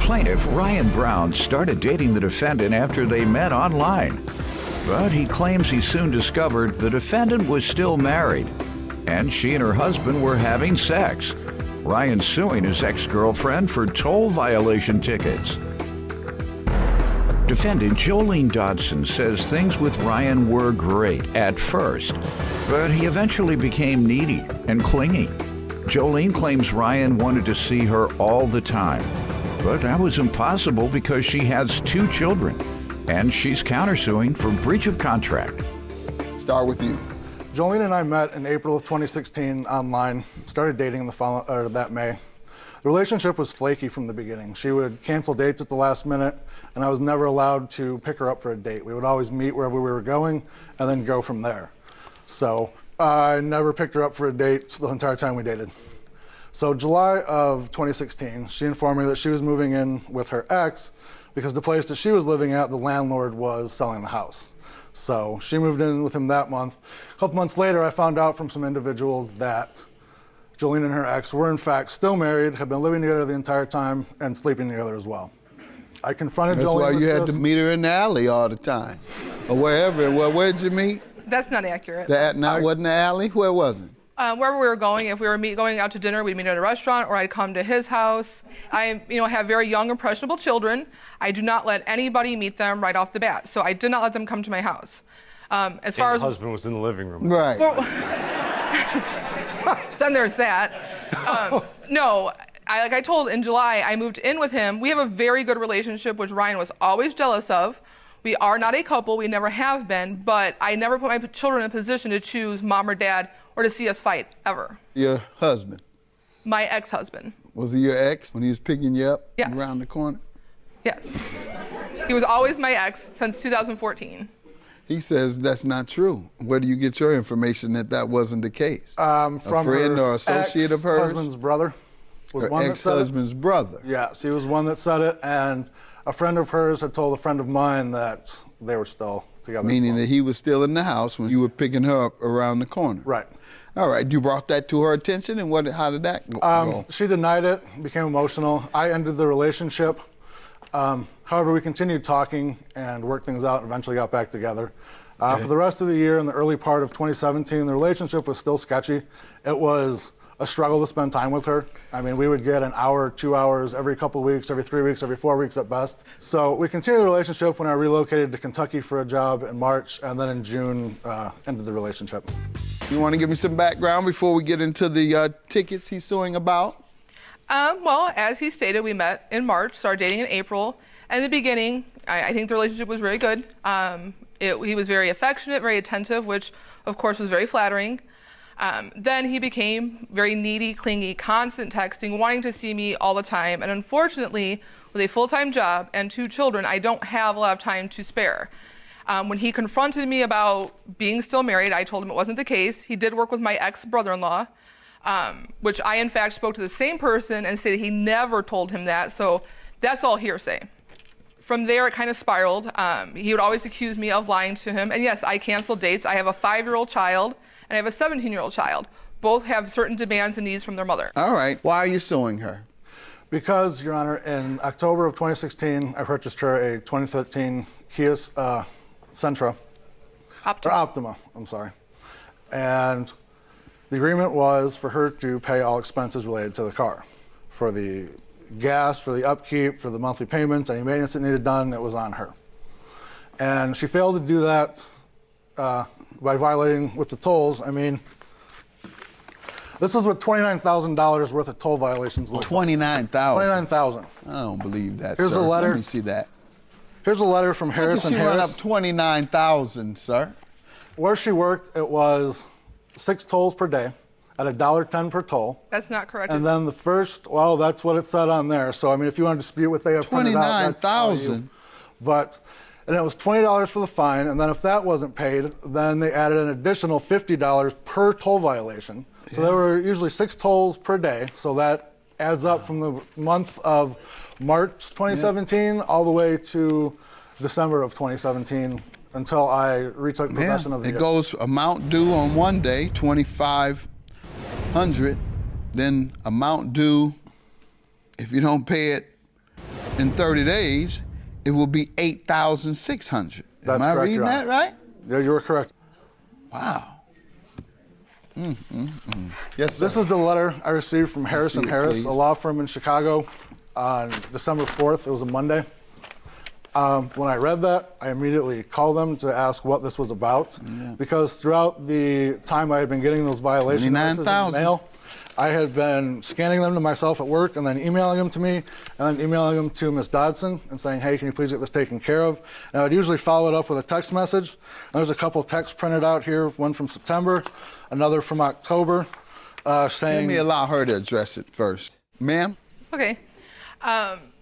plaintiff, Ryan Brown, started dating the defendant after they met online. But he claims he soon discovered the defendant was still married, and she and her husband were having sex. Ryan's suing his ex-girlfriend for toll violation tickets. Defendant Jolene Dodson says things with Ryan were great at first, but he eventually became needy and clingy. Jolene claims Ryan wanted to see her all the time, but that was impossible because she has 2 children, and she's countersuing for breach of contract. Start with you. Jolene and I met in April of 2016 online, started dating that May. The relationship was flaky from the beginning. She would cancel dates at the last minute, and I was never allowed to pick her up for a date. We would always meet wherever we were going and then go from there. So I never picked her up for a date the entire time we dated. So July of 2016, she informed me that she was moving in with her ex because the place that she was living at, the landlord was selling the house. So she moved in with him that month. A couple months later, I found out from some individuals that Jolene and her ex were in fact still married, had been living together the entire time, and sleeping together as well. I confronted Jolene. That's why you had this. to meet her in the alley all the time, or wherever. Well, where'd you meet? That's not accurate. That wasn't the alley? Where was it? Wherever we were going, if we were going out to dinner, we'd meet at a restaurant, or I'd come to his house. I, have very young, impressionable children. I do not let anybody meet them right off the bat, so I did not let them come to my house. As far as the husband was in the living room. Right. Well, then there's that. No, like I told in July, I moved in with him. We have a very good relationship, which Ryan was always jealous of. We are not a couple, we never have been, but I never put my children in a position to choose mom or dad or to see us fight, ever. Your husband? My ex-husband. Was he your ex when he was picking you up Yes. around the corner? Yes. He was always my ex since 2014. He says that's not true. Where do you get your information that wasn't the case? From a friend her or associate of hers? Ex-husband's brother was Her one that said it. ex-husband's brother? Yes, he was one that said it, and a friend of hers had told a friend of mine that they were still together. Meaning that he was still in the house when you were picking her up around the corner? Right. All right, you brought that to her attention, and how did that go? She denied it, became emotional. I ended the relationship. However, we continued talking and worked things out and eventually got back together. For the rest of the year and the early part of 2017, the relationship was still sketchy. It was a struggle to spend time with her. I mean, we would get an hour, 2 hours every couple of weeks, every 3 weeks, every 4 weeks at best. So we continued the relationship when I relocated to Kentucky for a job in March, and then in June, ended the relationship. You want to give me some background before we get into the tickets he's suing about? Well, as he stated, we met in March, started dating in April. And in the beginning, I think the relationship was very good. He was very affectionate, very attentive, which of course was very flattering. Then he became very needy, clingy, constant texting, wanting to see me all the time. And unfortunately, with a full-time job and 2 children, I don't have a lot of time to spare. When he confronted me about being still married, I told him it wasn't the case. He did work with my ex-brother-in-law, which I in fact spoke to the same person and stated he never told him that. So that's all hearsay. From there, it kind of spiraled. He would always accuse me of lying to him. And yes, I canceled dates. I have a 5-year-old child and I have a 17-year-old child. Both have certain demands and needs from their mother. All right. Why are you suing her? Because, Your Honor, in October of 2016, I purchased her a 2013 Kia Sentra. Optima, I'm sorry. And the agreement was for her to pay all expenses related to the car. For the gas, for the upkeep, for the monthly payments, any maintenance that needed done, it was on her. And she failed to do that by violating with the tolls. I mean, this is what $29,000 worth of toll violations looks like. $29,000? $29,000. I don't believe that, Here's sir. a letter. Let me see that. Here's a letter from Harris and Harris. She went up $29,000, sir. Where she worked, it was 6 tolls per day at $1.10 per toll. That's not correct. And then the first, well, that's what it said on there. So, I mean, if you want to dispute what they have printed out, that's all you. But, and it was $20 for the fine, and then if that wasn't paid, then they added an additional $50 per toll violation. So there were usually 6 tolls per day, so that adds up from the month of March 2017 all the way to December of 2017 until I retook possession of the It goes amount due on one day, $2,500, then amount due if you don't pay it in 30 days, it will be 8,600. That's Am I correct, reading Your that Honor. right? Yeah, you were correct. Wow. Yes, sir. This is the letter I received from Harris see & it, Harris, please. a law firm in Chicago, on December 4th. It was a Monday. When I read that, I immediately called them to ask what this was about, because throughout the time I had been getting those violation notices in the 29,000. mail, I had been scanning them to myself at work and then emailing them to me, and then emailing them to Ms. Dodson and saying, hey, can you please get this taken care of? And I would usually follow it up with a text message. And there's a couple texts printed out here, one from September, another from October, saying... Let me allow her to address it first. Ma'am? Okay.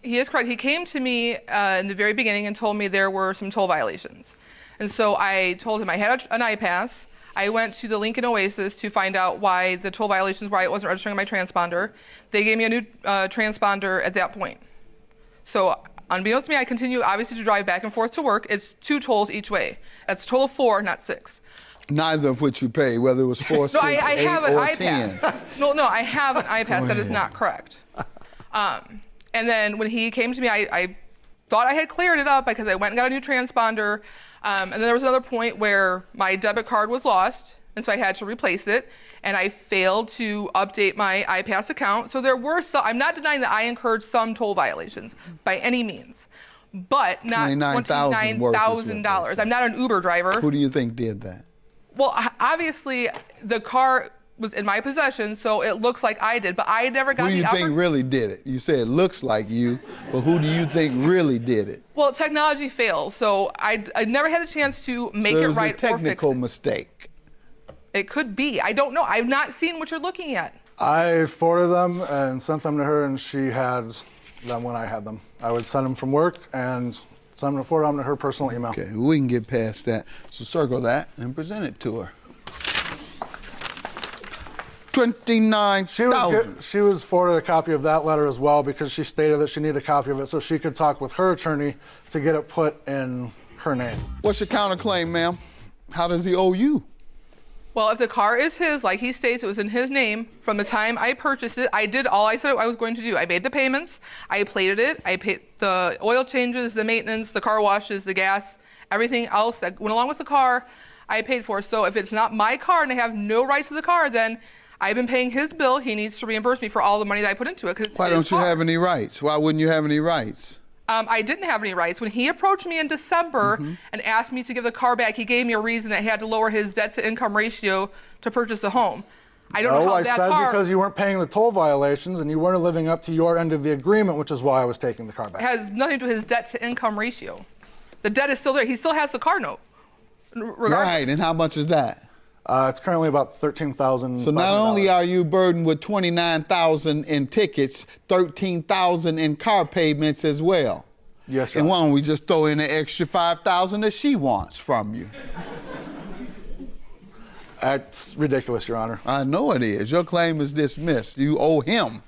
He is correct. He came to me in the very beginning and told me there were some toll violations. And so I told him I had an iPass. I went to the Lincoln Oasis to find out why the toll violations, why it wasn't registering on my transponder. They gave me a new transponder at that point. So unbeknownst to me, I continue obviously to drive back and forth to work. It's 2 tolls each way. That's a total of 4, not 6. Neither of which you pay, whether it was 4, 6, I 8, have an or iPass. 10. No, I have an iPass. That is ahead. not correct. And then when he came to me, I thought I had cleared it up because I went and got a new transponder. And then there was another point where my debit card was lost, and so I had to replace it. And I failed to update my iPass account. So there were some, I'm not denying that I incurred some toll violations by any means, but not $29,000. I'm not an Uber driver. Who do you think did that? Well, obviously, the car was in my possession, so it looks like I did, but I never got Who do you the think really did it? You say it looks like you, but who do you think really did it? Well, technology fails, so I never had the chance to make So it it was right a technical or fix it. mistake. It could be. I don't know. I've not seen what you're looking at. I forwarded them and sent them to her, and she had them when I had them. I would send them from work and forward them to her personal email. Okay, we can get past that. So circle that and present it to her. 29,000. She was forwarded a copy of that letter as well, because she stated that she needed a copy of it so she could talk with her attorney to get it put in her name. What's your counterclaim, ma'am? How does he owe you? Well, if the car is his, like he states, it was in his name from the time I purchased it. I did all I said I was going to do. I made the payments. I plated it. I paid the oil changes, the maintenance, the car washes, the gas, everything else that went along with the car, I paid for. So if it's not my car and I have no rights to the car, then I've been paying his bill. He needs to reimburse me for all the money that I put into it. Why don't you have any rights? Why wouldn't you have any rights? I didn't have any rights. When he approached me in December and asked me to give the car back, he gave me a reason that he had to lower his debt-to-income ratio to purchase a home. I don't know how I that said car because you weren't paying the toll violations and you weren't living up to your end of the agreement, which is why I was taking the car back. has nothing to do with his debt-to-income ratio. The debt is still there. He still has the car note. Regardless. Right, and how much is that? It's currently about $13,000. So not only are you burdened with $29,000 in tickets, $13,000 in car payments as well. Yes, Your And Honor. why don't we just throw in an extra $5,000 that she wants from you? That's ridiculous, Your Honor. I know it is. Your claim is dismissed. You owe him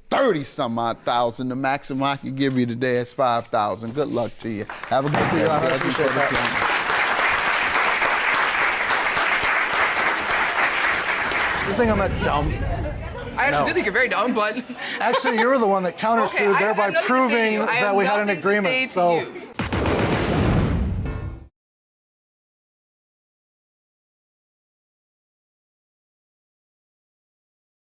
30-some-odd thousand. The maximum I can give you today is $5,000. Good luck to you. Have a good day. Your Honor. I appreciate that. You think I'm that dumb? I actually No. do think you're very dumb, but... Actually, you were the one that countersued, Okay, I thereby have nothing to say to proving you. I have that we had an nothing to say agreement. to So you.